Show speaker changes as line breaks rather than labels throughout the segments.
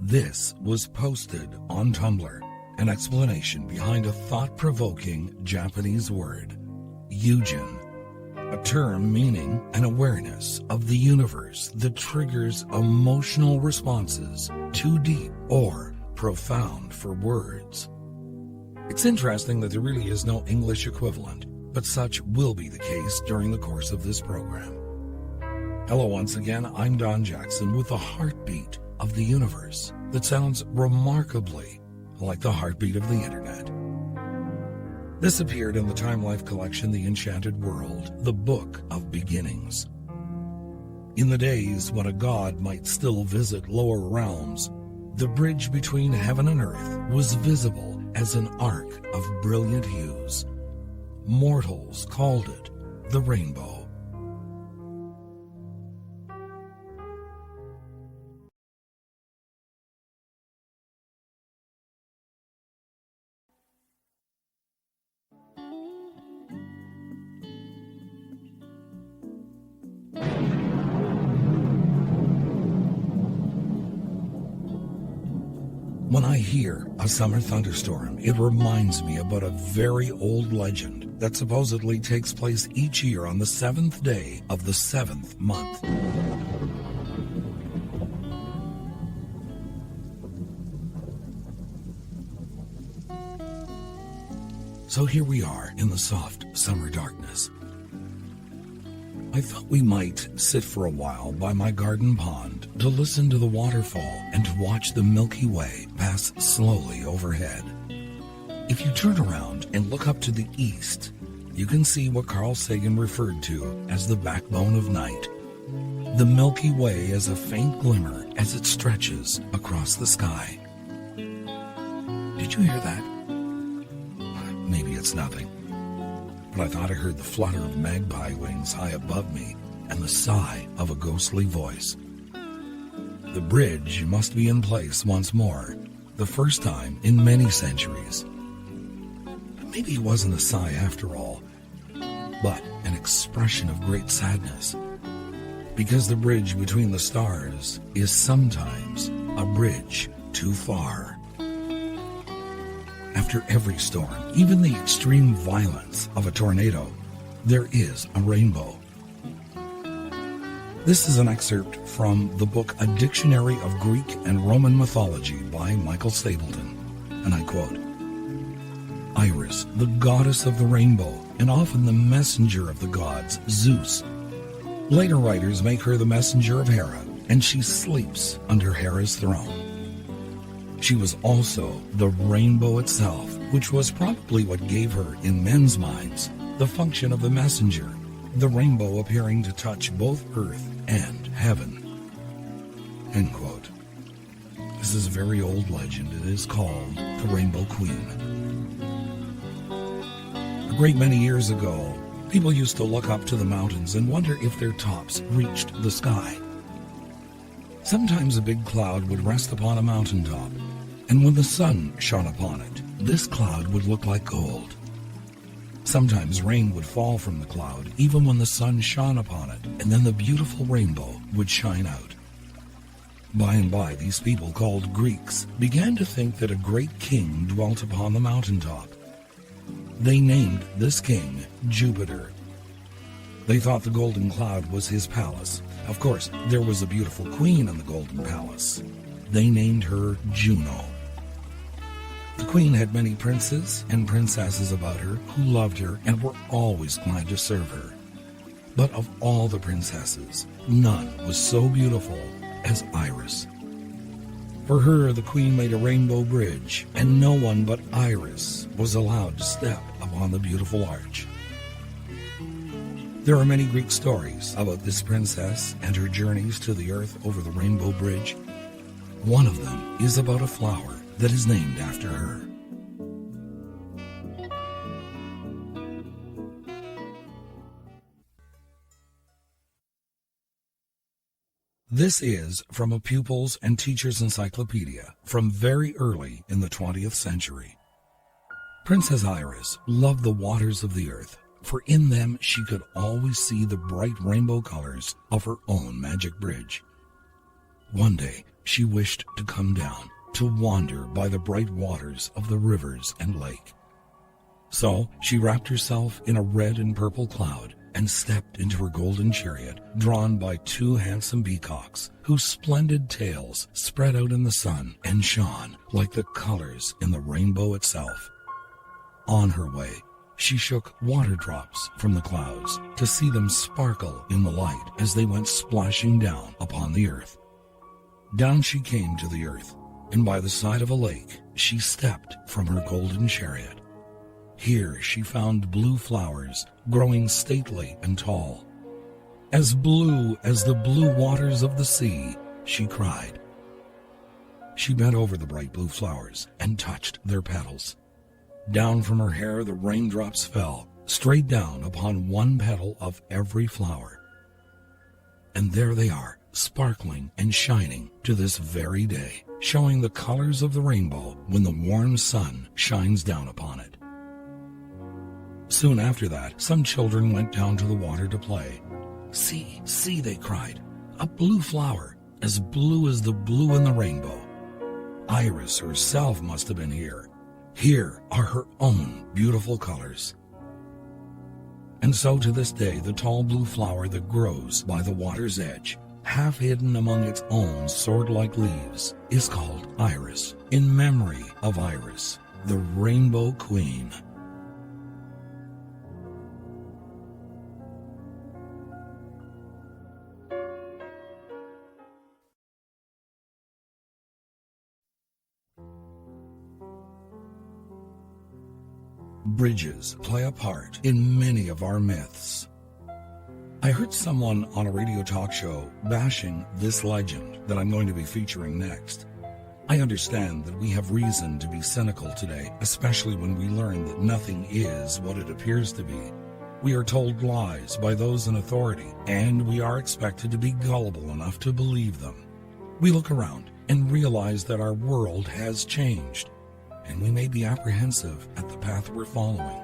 This was posted on Tumblr, an explanation behind a thought-provoking Japanese word, yujin, a term meaning an awareness of the universe that triggers emotional responses too deep or profound for words. It's interesting that there really is no English equivalent, but such will be the case during the course of this program. Hello once again, I'm Don Jackson with the heartbeat of the universe that sounds remarkably like the heartbeat of the internet. This appeared in the Time Life collection The Enchanted World, the Book of Beginnings. In the days when a god might still visit lower realms, the bridge between heaven and earth was visible as an arc of brilliant hues. Mortals called it the rainbow. When I hear a summer thunderstorm, it reminds me about a very old legend that supposedly takes place each year on the 7th day of the 7th month. So here we are in the soft summer darkness. I thought we might sit for a while by my garden pond to listen to the waterfall and to watch the Milky Way pass slowly overhead. If you turn around and look up to the east, you can see what Carl Sagan referred to as the backbone of night. The Milky Way is a faint glimmer as it stretches across the sky. Did you hear that? Maybe it's nothing. But I thought I heard the flutter of magpie wings high above me and the sigh of a ghostly voice. The bridge must be in place once more, the first time in many centuries. But maybe it wasn't a sigh after all, but an expression of great sadness, because the bridge between the stars is sometimes a bridge too far. After every storm, even the extreme violence of a tornado, there is a rainbow. This is an excerpt from the book A Dictionary of Greek and Roman Mythology by Michael Stapleton, and I quote, "Iris, the goddess of the rainbow, and often the messenger of the gods, Zeus. Later writers make her the messenger of Hera, and she sleeps under Hera's throne. She was also the rainbow itself, which was probably what gave her, in men's minds, the function of the messenger, the rainbow appearing to touch both earth and heaven." End quote. This is a very old legend. It is called the Rainbow Queen. A great many years ago, people used to look up to the mountains and wonder if their tops reached the sky. Sometimes a big cloud would rest upon a mountaintop, and when the sun shone upon it, this cloud would look like gold. Sometimes rain would fall from the cloud, even when the sun shone upon it, and then the beautiful rainbow would shine out. By and by, these people, called Greeks, began to think that a great king dwelt upon the mountaintop. They named this king Jupiter. They thought the golden cloud was his palace. Of course, there was a beautiful queen in the golden palace. They named her Juno. The queen had many princes and princesses about her who loved her and were always glad to serve her. But of all the princesses, none was so beautiful as Iris. For her, the queen made a rainbow bridge, and no one but Iris was allowed to step upon the beautiful arch. There are many Greek stories about this princess and her journeys to the earth over the rainbow bridge. One of them is about a flower that is named after her. This is from a Pupils and Teachers Encyclopedia from very early in the 20th century. Princess Iris loved the waters of the earth, for in them she could always see the bright rainbow colors of her own magic bridge. One day, she wished to come down, to wander by the bright waters of the rivers and lake. So she wrapped herself in a red and purple cloud and stepped into her golden chariot, drawn by two handsome peacocks, whose splendid tails spread out in the sun and shone like the colors in the rainbow itself. On her way, she shook water drops from the clouds to see them sparkle in the light as they went splashing down upon the earth. Down she came to the earth, and by the side of a lake she stepped from her golden chariot. Here she found blue flowers growing stately and tall. As blue as the blue waters of the sea, she cried. She bent over the bright blue flowers and touched their petals. Down from her hair the raindrops fell, straight down upon one petal of every flower. And there they are, sparkling and shining to this very day, showing the colors of the rainbow when the warm sun shines down upon it. Soon after that, some children went down to the water to play. "See, see," they cried, "a blue flower, as blue as the blue in the rainbow. Iris herself must have been here. Here are her own beautiful colors." And so to this day, the tall blue flower that grows by the water's edge, half hidden among its own sword-like leaves, is called Iris, in memory of Iris, the Rainbow Queen. Bridges play a part in many of our myths. I heard someone on a radio talk show bashing this legend that I'm going to be featuring next. I understand that we have reason to be cynical today, especially when we learn that nothing is what it appears to be. We are told lies by those in authority, and we are expected to be gullible enough to believe them. We look around and realize that our world has changed, and we may be apprehensive at the path we're following.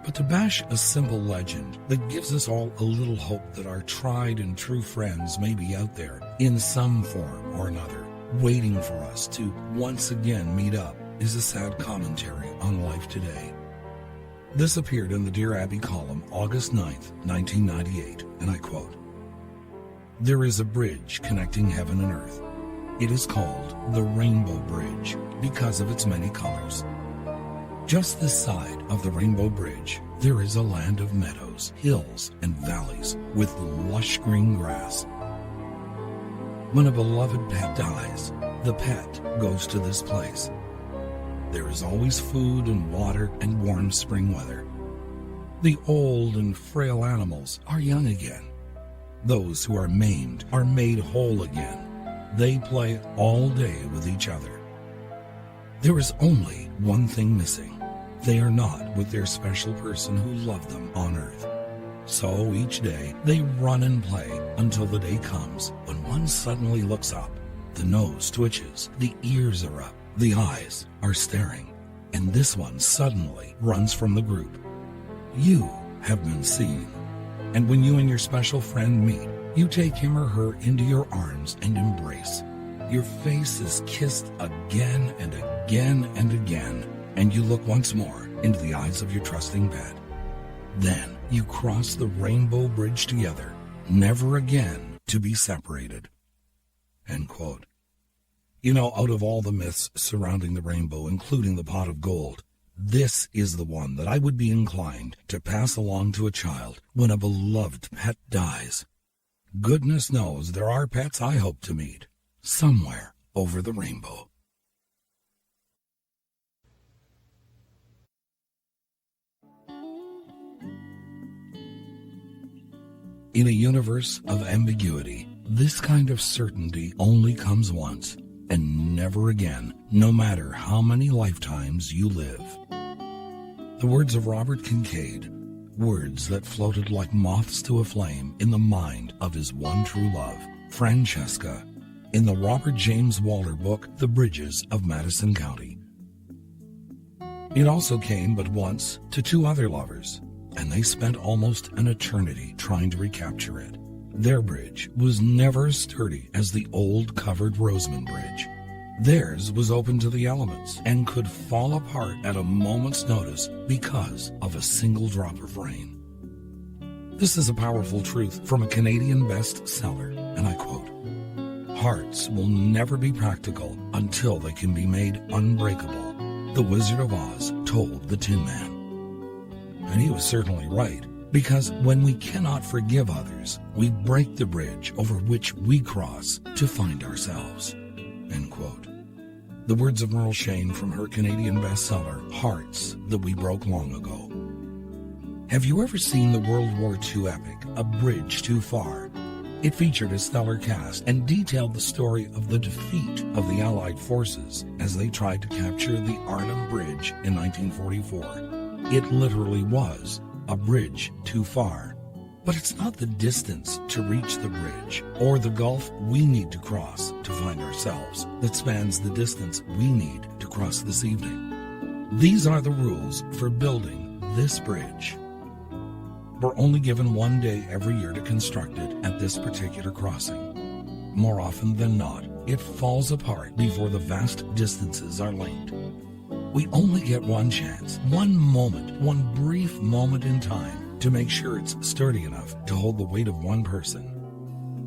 But to bash a simple legend that gives us all a little hope that our tried and true friends may be out there in some form or another, waiting for us to once again meet up, is a sad commentary on life today. This appeared in the Dear Abby column August 9th, 1998, and I quote, "There is a bridge connecting heaven and earth. It is called the Rainbow Bridge because of its many colors. Just this side of the Rainbow Bridge, there is a land of meadows, hills, and valleys with lush green grass. When a beloved pet dies, the pet goes to this place. There is always food and water and warm spring weather. The old and frail animals are young again. Those who are maimed are made whole again. They play all day with each other. There is only one thing missing. They are not with their special person who loved them on earth. So each day they run and play until the day comes when one suddenly looks up. The nose twitches, the ears are up, the eyes are staring, and this one suddenly runs from the group. You have been seen. And when you and your special friend meet, you take him or her into your arms and embrace. Your face is kissed again and again and again, and you look once more into the eyes of your trusting pet. Then you cross the Rainbow Bridge together, never again to be separated." End quote. You know, out of all the myths surrounding the rainbow, including the pot of gold, this is the one that I would be inclined to pass along to a child when a beloved pet dies. Goodness knows there are pets I hope to meet somewhere over the rainbow. In a universe of ambiguity, this kind of certainty only comes once and never again, no matter how many lifetimes you live. The words of Robert Kincaid, words that floated like moths to a flame in the mind of his one true love, Francesca, in the Robert James Waller book, The Bridges of Madison County. It also came but once to two other lovers, and they spent almost an eternity trying to recapture it. Their bridge was never as sturdy as the old covered Roseman Bridge. Theirs was open to the elements and could fall apart at a moment's notice because of a single drop of rain. This is a powerful truth from a Canadian bestseller, and I quote, "Hearts will never be practical until they can be made unbreakable," the Wizard of Oz told the Tin Man. And he was certainly right, because when we cannot forgive others, we break the bridge over which we cross to find ourselves. End quote. The words of Merle Shane from her Canadian bestseller, Hearts That We Broke Long Ago. Have you ever seen the World War II epic, A Bridge Too Far? It featured a stellar cast and detailed the story of the defeat of the Allied forces as they tried to capture the Arnhem Bridge in 1944. It literally was a bridge too far. But it's not the distance to reach the bridge or the gulf we need to cross to find ourselves that spans the distance we need to cross this evening. These are the rules for building this bridge. We're only given one day every year to construct it at this particular crossing. More often than not, it falls apart before the vast distances are linked. We only get one chance, one moment, one brief moment in time to make sure it's sturdy enough to hold the weight of one person.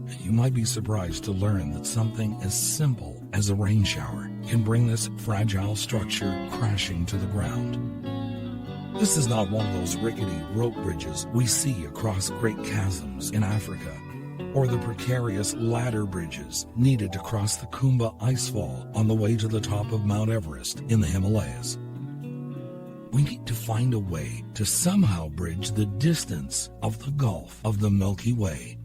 And you might be surprised to learn that something as simple as a rain shower can bring this fragile structure crashing to the ground. This is not one of those rickety rope bridges we see across great chasms in Africa, or the precarious ladder bridges needed to cross the Kumba icefall on the way to the top of Mount Everest in the Himalayas. We need to find a way to somehow bridge the distance of the gulf of the Milky Way.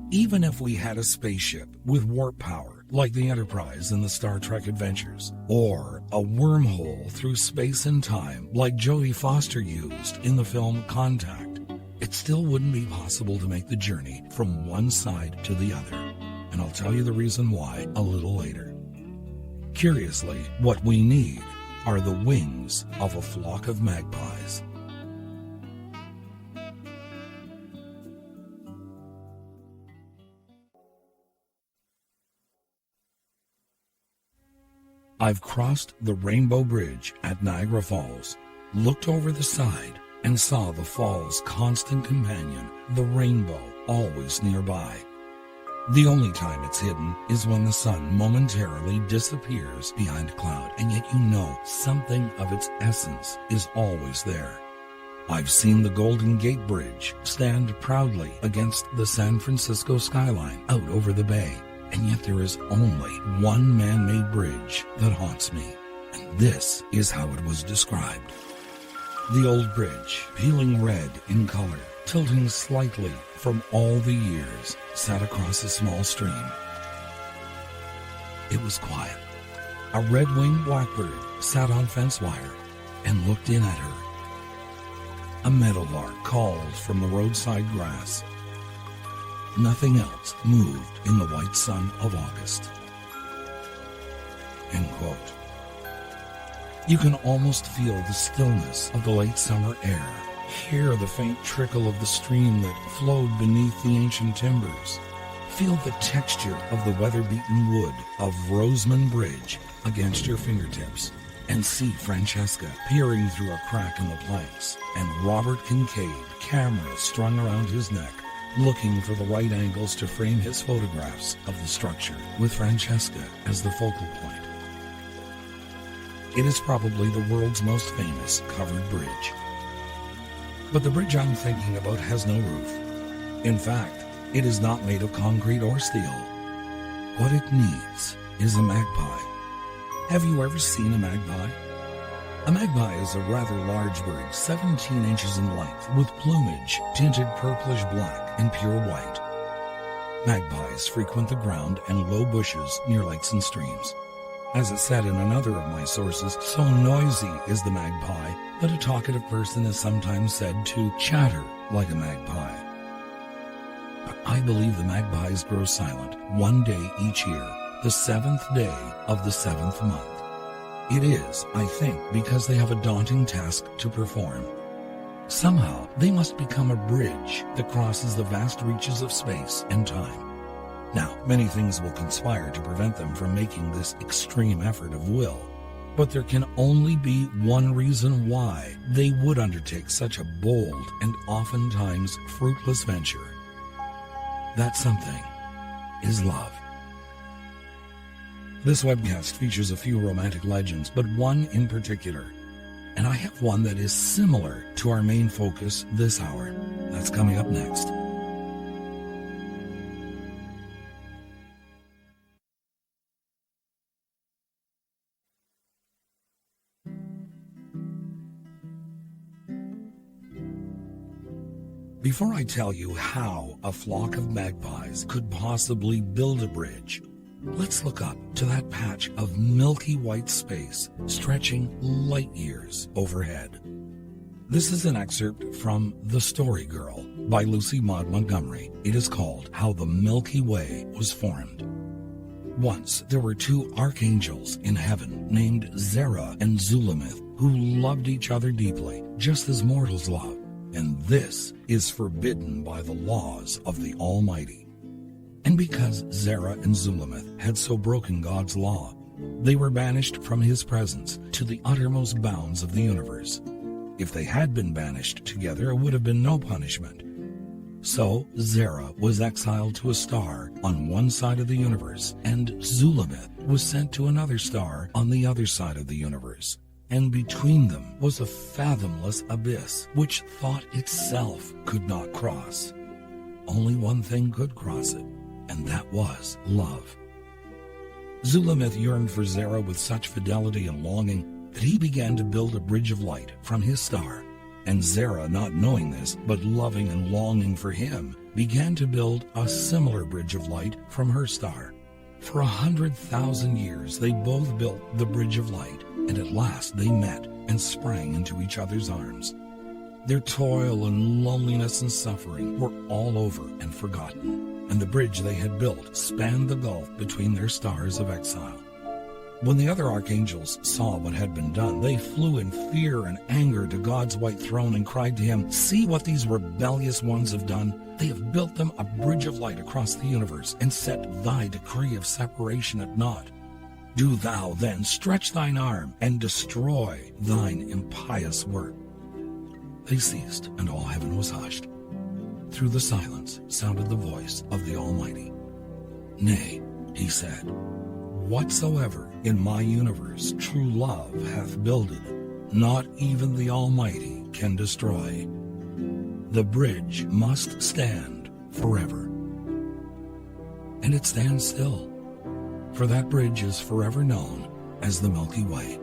Even if we had a spaceship with warp power like the Enterprise in the Star Trek Adventures, or a wormhole through space and time like Jodie Foster used in the film Contact, it still wouldn't be possible to make the journey from one side to the other. And I'll tell you the reason why a little later. Curiously, what we need are the wings of a flock of magpies. I've crossed the Rainbow Bridge at Niagara Falls, looked over the side, and saw the fall's constant companion, the rainbow, always nearby. The only time it's hidden is when the sun momentarily disappears behind a cloud, and yet you know something of its essence is always there. I've seen the Golden Gate Bridge stand proudly against the San Francisco skyline out over the bay, and yet there is only one man-made bridge that haunts me, and this is how it was described. The old bridge, peeling red in color, tilting slightly from all the years, sat across a small stream. It was quiet. A red-winged blackbird sat on fence wire and looked in at her. A meadowlark called from the roadside grass. Nothing else moved in the white sun of August. End quote. You can almost feel the stillness of the late summer air, hear the faint trickle of the stream that flowed beneath the ancient timbers, feel the texture of the weather-beaten wood of Roseman Bridge against your fingertips, and see Francesca peering through a crack in the planks, and Robert Kincaid, camera strung around his neck, looking for the right angles to frame his photographs of the structure, with Francesca as the focal point. It is probably the world's most famous covered bridge. But the bridge I'm thinking about has no roof. In fact, it is not made of concrete or steel. What it needs is a magpie. Have you ever seen a magpie? A magpie is a rather large bird, 17 inches in length, with plumage tinted purplish black and pure white. Magpies frequent the ground and low bushes near lakes and streams. As it said in another of my sources, so noisy is the magpie that a talkative person is sometimes said to chatter like a magpie. But I believe the magpies grow silent one day each year, the 7th day of the 7th month. It is, I think, because they have a daunting task to perform. Somehow, they must become a bridge that crosses the vast reaches of space and time. Now, many things will conspire to prevent them from making this extreme effort of will, but there can only be one reason why they would undertake such a bold and oftentimes fruitless venture. That something is love. This webcast features a few romantic legends, but one in particular. And I have one that is similar to our main focus this hour. That's coming up next. Before I tell you how a flock of magpies could possibly build a bridge, let's look up to that patch of milky white space stretching light years overhead. This is an excerpt from The Story Girl by Lucy Maud Montgomery. It is called How the Milky Way Was Formed. Once there were two archangels in heaven named Zerah and Zulamith who loved each other deeply, just as mortals love. And this is forbidden by the laws of the Almighty. And because Zerah and Zulamith had so broken God's law, they were banished from his presence to the uttermost bounds of the universe. If they had been banished together, it would have been no punishment. So Zerah was exiled to a star on one side of the universe, and Zulamith was sent to another star on the other side of the universe. And between them was a fathomless abyss, which thought itself could not cross. Only one thing could cross it, and that was love. Zulamith yearned for Zerah with such fidelity and longing that he began to build a bridge of light from his star. And Zerah, not knowing this, but loving and longing for him, began to build a similar bridge of light from her star. For 100,000 years they both built the bridge of light, and at last they met and sprang into each other's arms. Their toil and loneliness and suffering were all over and forgotten, and the bridge they had built spanned the gulf between their stars of exile. When the other archangels saw what had been done, they flew in fear and anger to God's white throne and cried to him, "See what these rebellious ones have done. They have built them a bridge of light across the universe and set thy decree of separation at naught. Do thou then stretch thine arm and destroy thine impious work." They ceased, and all heaven was hushed. Through the silence sounded the voice of the Almighty. "Nay," he said, "whatsoever in my universe true love hath builded, not even the Almighty can destroy. The bridge must stand forever." And it stands still, for that bridge is forever known as the Milky Way.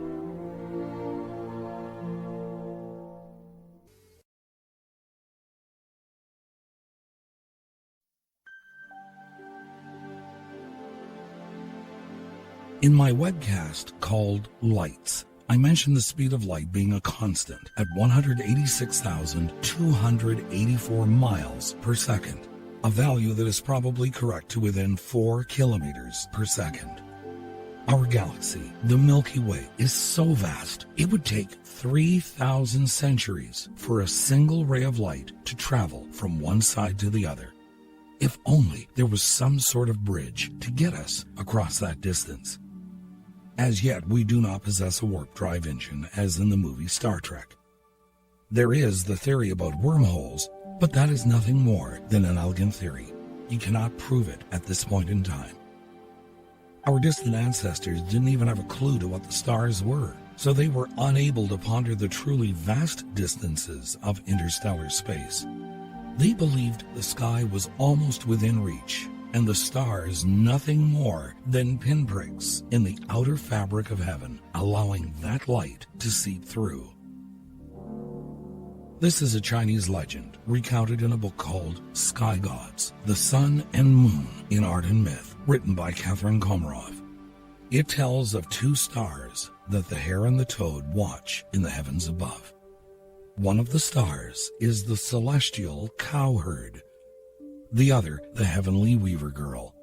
In my webcast called Lights, I mentioned the speed of light being a constant at 186,284 miles per second, a value that is probably correct to within 4 kilometers per second. Our galaxy, the Milky Way, is so vast, it would take 3,000 centuries for a single ray of light to travel from one side to the other. If only there was some sort of bridge to get us across that distance. As yet, we do not possess a warp drive engine as in the movie Star Trek. There is the theory about wormholes, but that is nothing more than an elegant theory. You cannot prove it at this point in time. Our distant ancestors didn't even have a clue to what the stars were, so they were unable to ponder the truly vast distances of interstellar space. They believed the sky was almost within reach, and the stars nothing more than pinpricks in the outer fabric of heaven, allowing that light to seep through. This is a Chinese legend recounted in a book called Sky Gods, The Sun and Moon in Art and Myth, written by Catherine Komarov. It tells of two stars that the hare and the toad watch in the heavens above. One of the stars is the celestial cowherd, the other the heavenly weaver girl.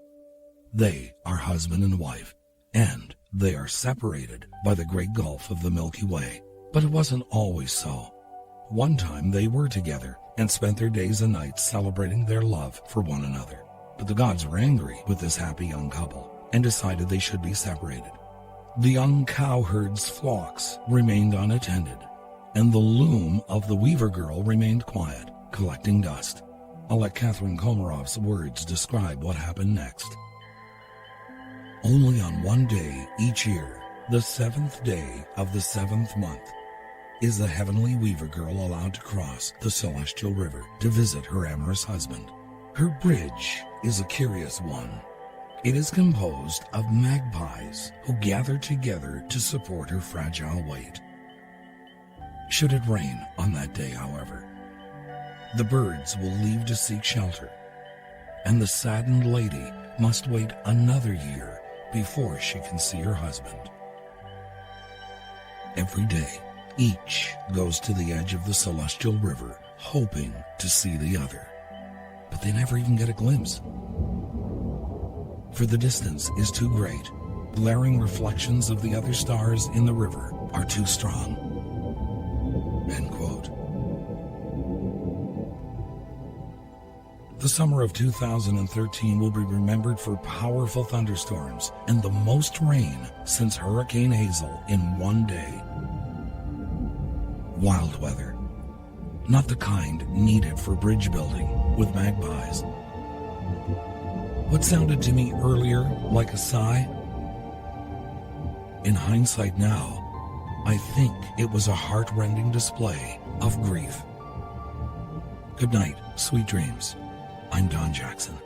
They are husband and wife, and they are separated by the great gulf of the Milky Way. But it wasn't always so. One time they were together and spent their days and nights celebrating their love for one another. But the gods were angry with this happy young couple and decided they should be separated. The young cowherd's flocks remained unattended, and the loom of the weaver girl remained quiet, collecting dust. I'll let Catherine Komarov's words describe what happened next. Only on one day each year, the 7th day of the 7th month, is the heavenly weaver girl allowed to cross the celestial river to visit her amorous husband. Her bridge is a curious one. It is composed of magpies who gather together to support her fragile weight. Should it rain on that day, however, the birds will leave to seek shelter, and the saddened lady must wait another year before she can see her husband. Every day, each goes to the edge of the celestial river, hoping to see the other, but they never even get a glimpse. For the distance is too great. Glaring reflections of the other stars in the river are too strong. End quote. The summer of 2013 will be remembered for powerful thunderstorms and the most rain since Hurricane Hazel in one day. Wild weather. Not the kind needed for bridge building with magpies. What sounded to me earlier like a sigh? In hindsight now, I think it was a heart-rending display of grief. Good night, sweet dreams. I'm Don Jackson.